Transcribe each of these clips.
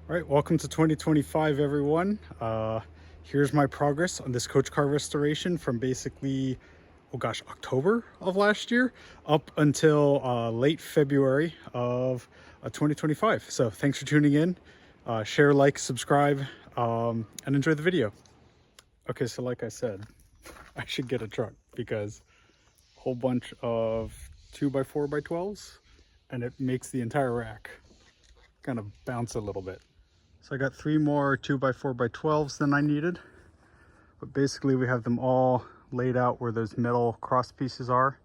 All right, welcome to 2025, everyone. Here's my progress on this coach car restoration from basically, oh gosh, October of last year up until late February of 2025. So thanks for tuning in. Share, like, subscribe, and enjoy the video. Okay, so like I said, I should get a truck because a whole bunch of 2x4x12s and it makes the entire rack kind of bounce a little bit. So I got 3 more 2x4x12s than I needed, but basically we have them all laid out where those metal cross pieces are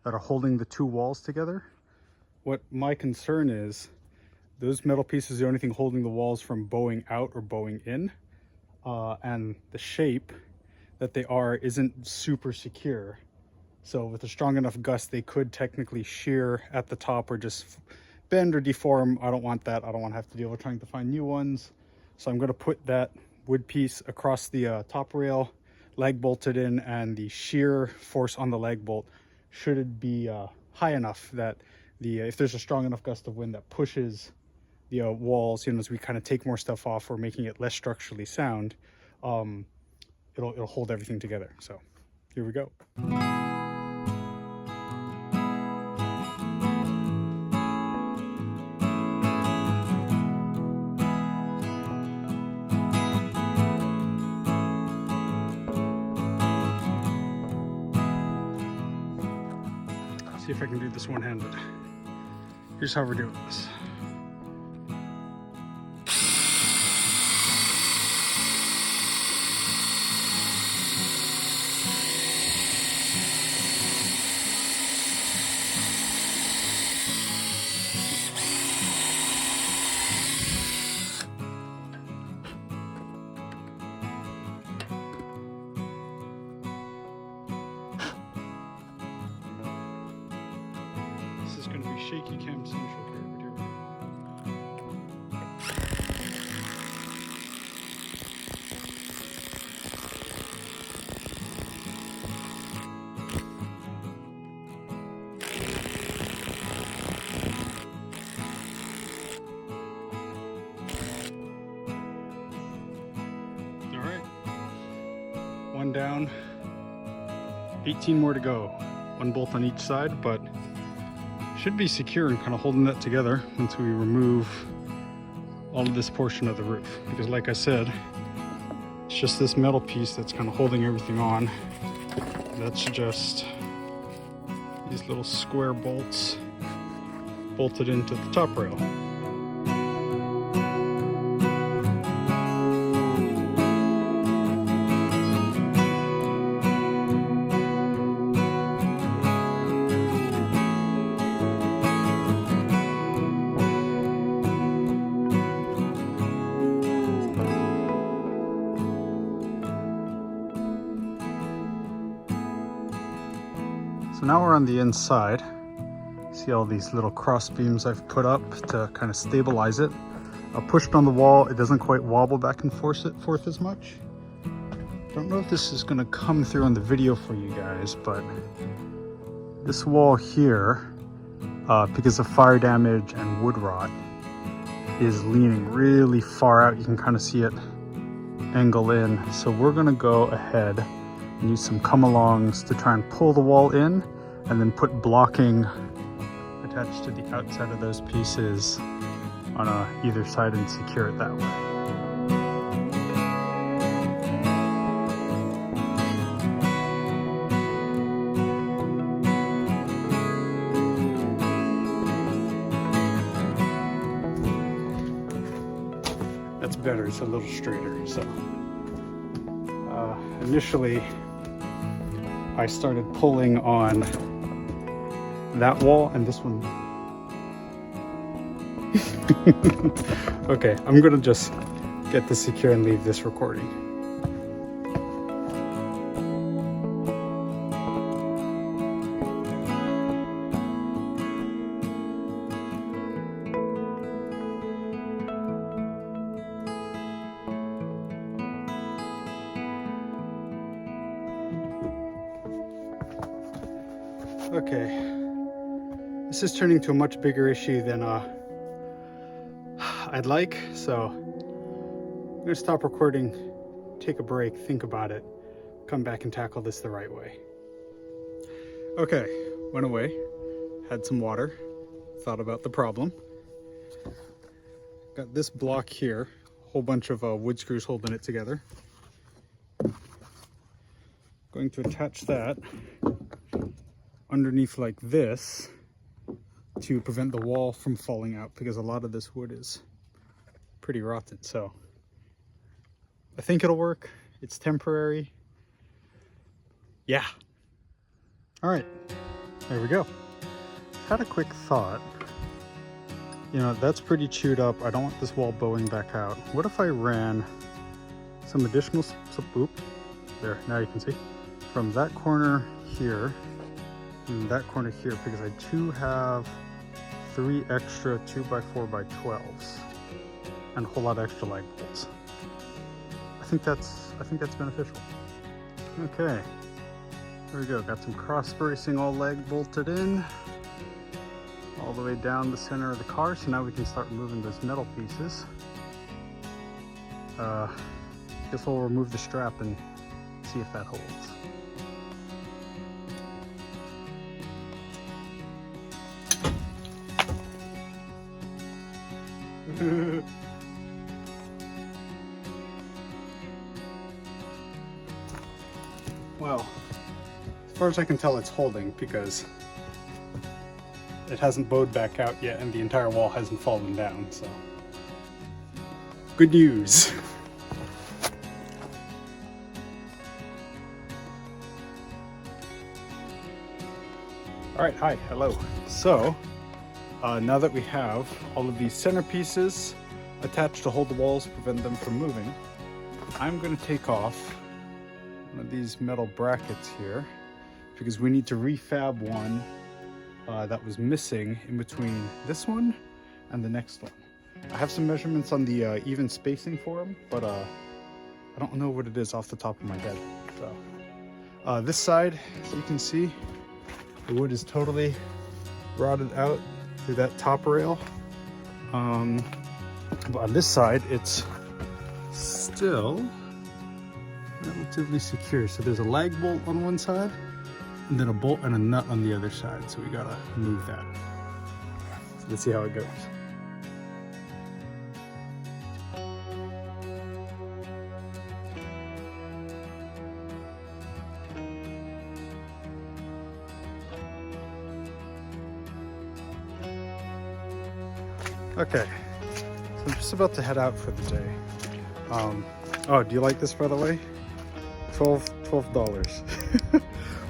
that are holding the 2 walls together. What my concern is, those metal pieces are the only thing holding the walls from bowing out or bowing in, and the shape that they are isn't super secure. So with a strong enough gust, they could technically shear at the top or just bend or deform. I don't want that. I don't want to have to deal with trying to find new ones. So I'm going to put that wood piece across the top rail, lag bolted in, and the shear force on the lag bolt should be high enough that if there's a strong enough gust of wind that pushes the walls, as we kind of take more stuff off or making it less structurally sound, it'll hold everything together. So here we go. See if I can do this one-handed. Here's how we're doing this. This is going to be shaky cam central here, but here we go. All right, one down, 18 more to go. One bolt on each side, but should be secure and kind of holding that together once we remove all of this portion of the roof. Because like I said, it's just this metal piece that's kind of holding everything on. That's just these little square bolts bolted into the top rail. So now we're on the inside. See all these little cross beams I've put up to kind of stabilize it. Pushed on the wall, it doesn't quite wobble back and forth as much. Don't know if this is going to come through on the video for you guys, but this wall here, because of fire damage and wood rot, is leaning really far out. You can kind of see it angle in. So we're going to go ahead and use some come-alongs to try and pull the wall in, and then put blocking attached to the outside of those pieces on either side and secure it that way. That's better, it's a little straighter. So initially I started pulling on that wall and this one. Okay, I'm gonna just get this secure and leave this recording. Okay, this is turning to a much bigger issue than I'd like, so I'm gonna stop recording, take a break, think about it, come back and tackle this the right way. Okay, went away, had some water, thought about the problem. Got this block here, a whole bunch of wood screws holding it together. Going to attach that underneath like this to prevent the wall from falling out, because a lot of this wood is pretty rotten. So I think it'll work. It's temporary. Yeah. All right, there we go. Had a quick thought. You know, that's pretty chewed up. I don't want this wall bowing back out. What if I ran some additional, oop, there, now you can see, from that corner here and that corner here, because I do have 3 extra 2x4x12s and a whole lot of extra lag bolts. I think that's beneficial. Okay, there we go. Got some cross bracing all lag bolted in all the way down the center of the car. So now we can start removing those metal pieces. Guess we'll remove the strap and see if that holds. Well, as far as I can tell, it's holding because it hasn't bowed back out yet and the entire wall hasn't fallen down, so good news. All right, hi, hello. So now that we have all of these centerpieces attached to hold the walls, prevent them from moving, I'm going to take off one of these metal brackets here because we need to refab one that was missing in between this one and the next one. I have some measurements on the even spacing for them, but I don't know what it is off the top of my head. So this side, as you can see, the wood is totally rotted out through that top rail. But on this side, it's still relatively secure. So there's a lag bolt on one side and then a bolt and a nut on the other side. So we gotta move that. So let's see how it goes. Okay, so I'm just about to head out for the day. Oh, do you like this, by the way? $12.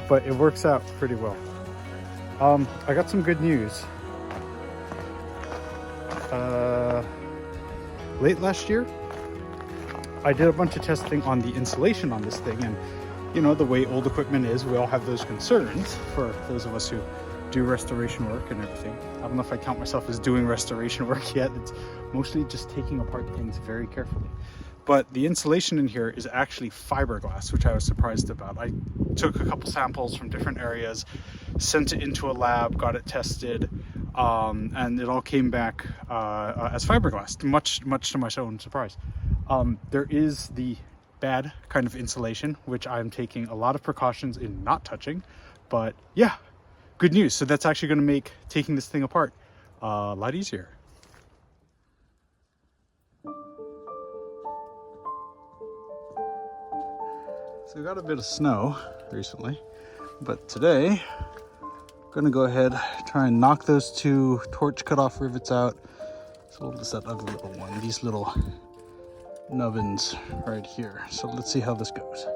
But it works out pretty well. I got some good news. Late last year, I did a bunch of testing on the insulation on this thing, and you know, the way old equipment is, we all have those concerns for those of us who do restoration work and everything. I don't know if I count myself as doing restoration work yet. It's mostly just taking apart things very carefully. But the insulation in here is actually fiberglass, which I was surprised about. I took a couple samples from different areas, sent it into a lab, got it tested, and it all came back as fiberglass, much to my own surprise. There is the bad kind of insulation, which I'm taking a lot of precautions in not touching, but yeah, good news. So that's actually going to make taking this thing apart a lot easier. So we got a bit of snow recently, but today I'm gonna go ahead, try and knock those 2 torch cutoff rivets out. So we'll just that other little one, these little nubbins right here. So let's see how this goes.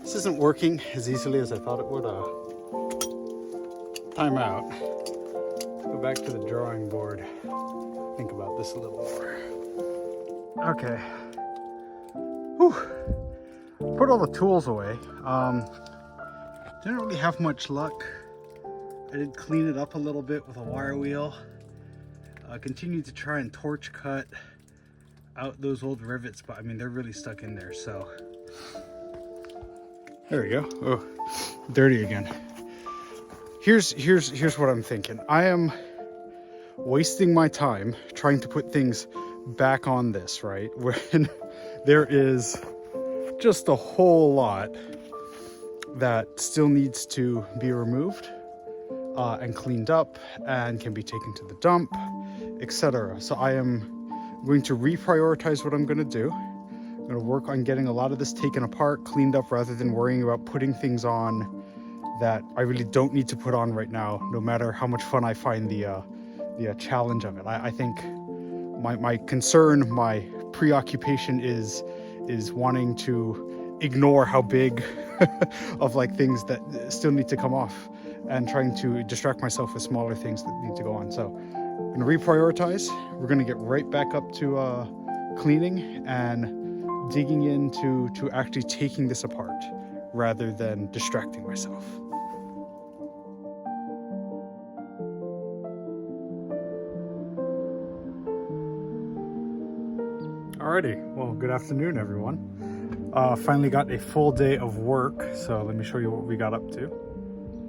This isn't working as easily as I thought it would. Time out. Go back to the drawing board. Think about this a little more. Okay. Whew. Put all the tools away. Didn't really have much luck. I did clean it up a little bit with a wire wheel. Continue to try and torch cut out those old rivets, but I mean, they're really stuck in there, so. There we go. Oh, dirty again. Here's what I'm thinking. I am wasting my time trying to put things back on this, right? When there is just a whole lot that still needs to be removed and cleaned up and can be taken to the dump, etc. So I am going to reprioritize what I'm going to do. I'm going to work on getting a lot of this taken apart, cleaned up, rather than worrying about putting things on that I really don't need to put on right now, no matter how much fun I find the challenge of it. I think my concern, my preoccupation is wanting to ignore how big of like things that still need to come off, and trying to distract myself with smaller things that need to go on. So I'm gonna reprioritize. We're gonna get right back up to cleaning and digging into actually taking this apart rather than distracting myself. Alrighty, well, good afternoon, everyone. Finally got a full day of work, so let me show you what we got up to.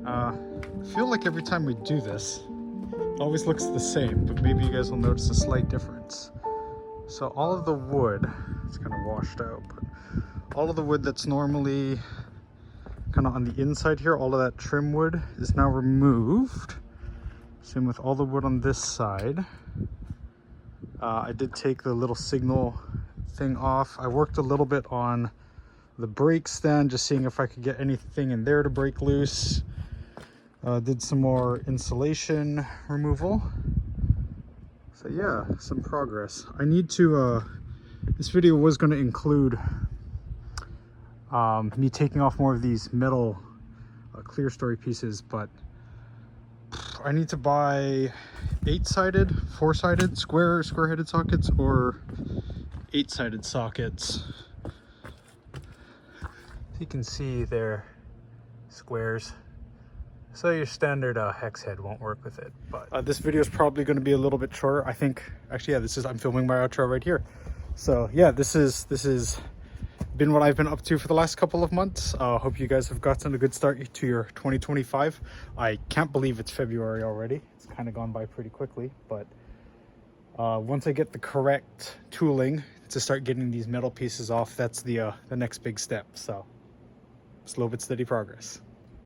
I feel like every time we do this, it always looks the same, but maybe you guys will notice a slight difference. So all of the wood, it's kind of washed out, but all of the wood that's normally kind of on the inside here, all of that trim wood is now removed. Same with all the wood on this side. I did take the little signal thing off. I worked a little bit on the brake stand, just seeing if I could get anything in there to break loose. Did some more insulation removal. So yeah, some progress. I need to, this video was going to include me taking off more of these metal clear story pieces, but I need to buy 8-sided, 4-sided, square-headed sockets, or 8-sided sockets. You can see they're squares, so your standard hex head won't work with it. But this video is probably going to be a little bit shorter. I think actually, yeah, I'm filming my outro right here. So yeah, this is been what I've been up to for the last couple of months. Hope you guys have gotten a good start to your 2025. I can't believe it's February already. It's kind of gone by pretty quickly, but once I get the correct tooling to start getting these metal pieces off, that's the next big step. So slow but steady progress.